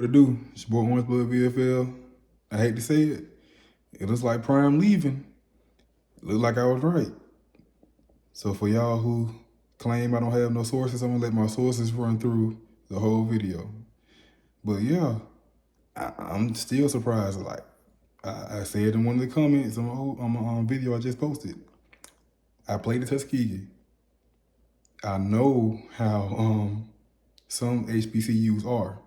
What it do? It's your boy Orange Blood VFL. I hate to say it. It looks like Prime leaving. It looked like I was right. So for y'all who claim I don't have no sources, I'm gonna let my sources run through the whole video. But yeah, I'm still surprised. Like I said in one of the comments on a video I just posted, I played the Tuskegee. I know how some HBCUs are.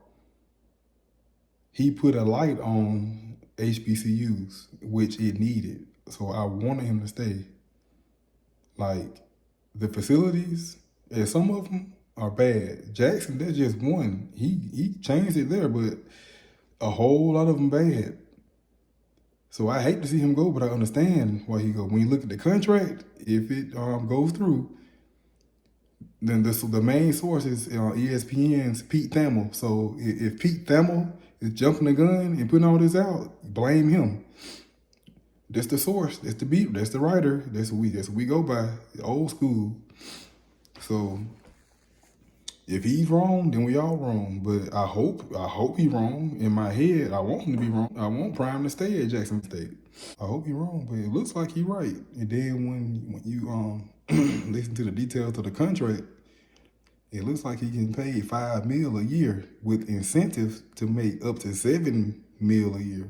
He put a light on HBCUs, which it needed. So I wanted him to stay. Like, the facilities, and some of them are bad. Jackson, that's just one. He changed it there, but a whole lot of them bad. So I hate to see him go, but I understand why he go. When you look at the contract, if it goes through, then the main source is ESPN's Pete Thamel. So if Pete Thamel is jumping the gun and putting all this out, blame him. That's the source. That's the beat. That's the writer. That's what we go by. Old school. So if he's wrong, then we all wrong. But I hope he's wrong. In my head, I want him to be wrong. I want Prime to stay at Jackson State. I hope he's wrong, but it looks like he's right. And then when you listen to the details of the contract, it looks like he can pay $5 million a year with incentives to make up to $7 million a year.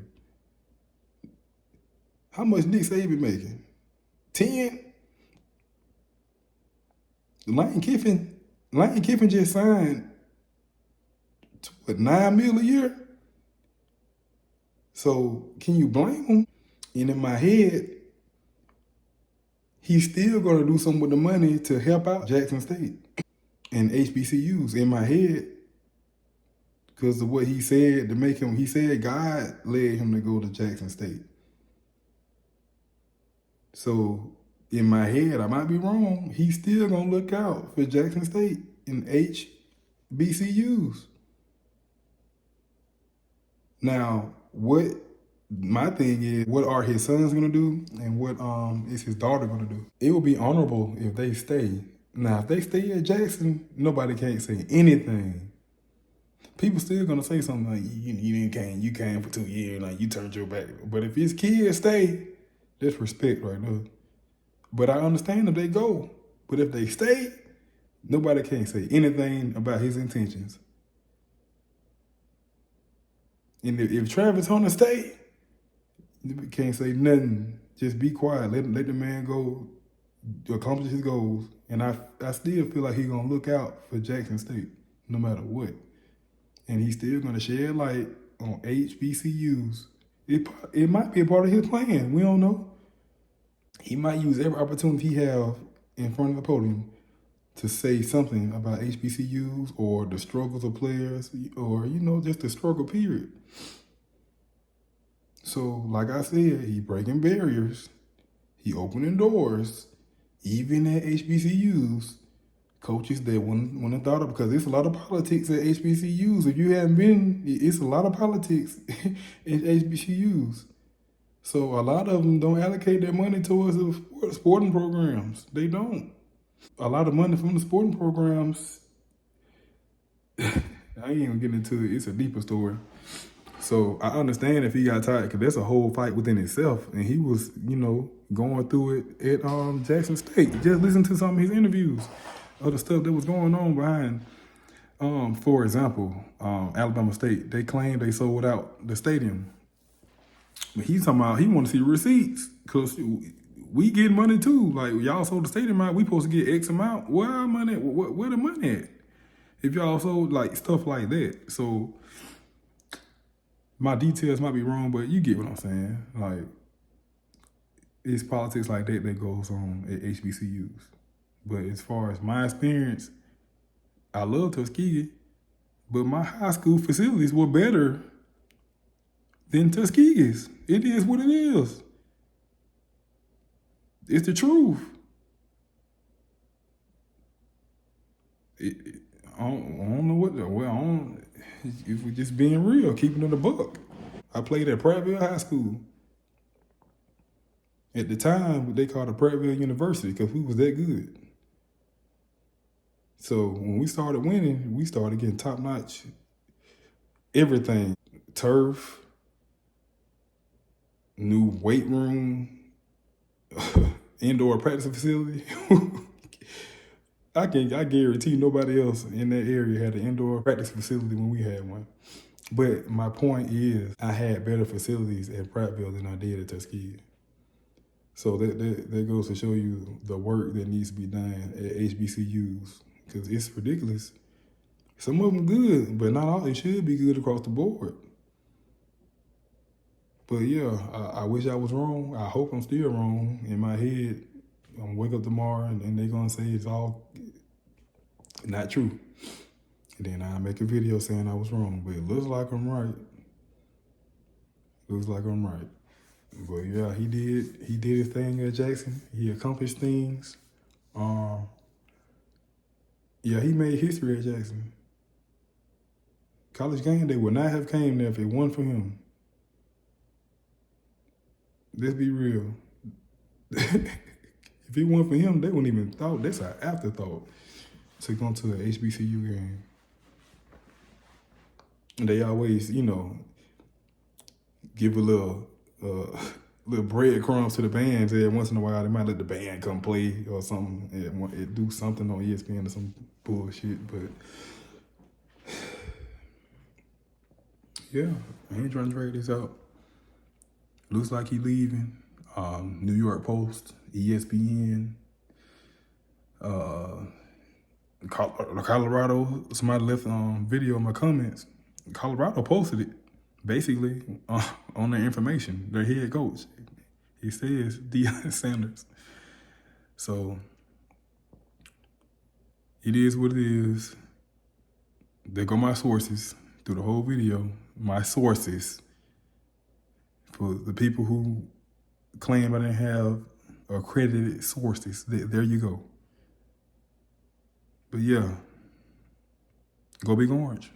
How much Nick Saban making? 10? Lane Kiffin just signed what, $9 million a year? So can you blame him? And in my head, he's still gonna do something with the money to help out Jackson State and HBCUs. In my head, because of what he said to make him, he said God led him to go to Jackson State. So in my head, I might be wrong. He's still gonna look out for Jackson State and HBCUs. Now, what my thing is, what are his sons gonna do, and what is his daughter gonna do? It would be honorable if they stay. Now, if they stay at Jackson, nobody can't say anything. People still gonna say something like, you came for 2 years, like you turned your back. But if his kids stay, that's respect right there. But I understand if they go. But if they stay, nobody can say anything about his intentions. And if Travis Hunter stay, you can't say nothing. Just be quiet. Let the man go accomplish his goals. And I still feel like he's gonna look out for Jackson State, no matter what. And he's still gonna shed light on HBCUs. It might be a part of his plan. We don't know. He might use every opportunity he have in front of the podium to say something about HBCUs or the struggles of players or, just the struggle period. So, like I said, he breaking barriers. He opening doors, even at HBCUs. Coaches that wouldn't have thought of, because there's a lot of politics at HBCUs. If you haven't been, it's a lot of politics at HBCUs. So a lot of them don't allocate their money towards the sporting programs. They don't. A lot of money from the sporting programs, I ain't even getting into it. It's a deeper story. So I understand if he got tired, because that's a whole fight within itself. And he was, going through it at Jackson State. Just listen to some of his interviews of the stuff that was going on behind. For example, Alabama State, they claimed they sold out the stadium. But he's talking about he want to see receipts, because we get money too. Like, y'all sold the stadium out, we supposed to get X amount. Where our money? Where the money at? If y'all sold like stuff like that. So my details might be wrong, but you get what I'm saying. Like, it's politics like that goes on at HBCUs. But as far as my experience, I love Tuskegee, but my high school facilities were better than Tuskegee's. It is what it is. It's the truth. I don't know what. If we're just being real, keeping it a buck. I played at Prattville High School. At the time, they called it Prattville University, because we was that good. So when we started winning, we started getting top-notch everything. Turf, new weight room, indoor practice facility. I guarantee nobody else in that area had an indoor practice facility when we had one. But my point is, I had better facilities at Prattville than I did at Tuskegee. So that goes to show you the work that needs to be done at HBCUs, because it's ridiculous. Some of them good, but not all. It should be good across the board. But yeah, I wish I was wrong. I hope I'm still wrong. In my head, I'm gonna wake up tomorrow and they're gonna say it's all not true. And then I make a video saying I was wrong, but it looks like I'm right. Looks like I'm right. But yeah, he did his thing at Jackson. He accomplished things. Yeah, he made history at Jackson. College game day would not have came there if it wasn't for him. Let's be real. If it wasn't for him, they wouldn't even thought. That's an afterthought to go to an HBCU game. And they always, give a little breadcrumbs to the bands every once in a while. They might let the band come play or something. It do something on ESPN or some bullshit. But yeah, I ain't trying to drag this out. Looks like he leaving. New York Post, ESPN, Colorado. Somebody left video in my comments. Colorado posted it, basically on their information. Their head coach, he says DEION Sanders. So it is what it is. There go my sources through the whole video. My sources for the people who claim I didn't have accredited sources. There you go. But yeah, go Big Orange.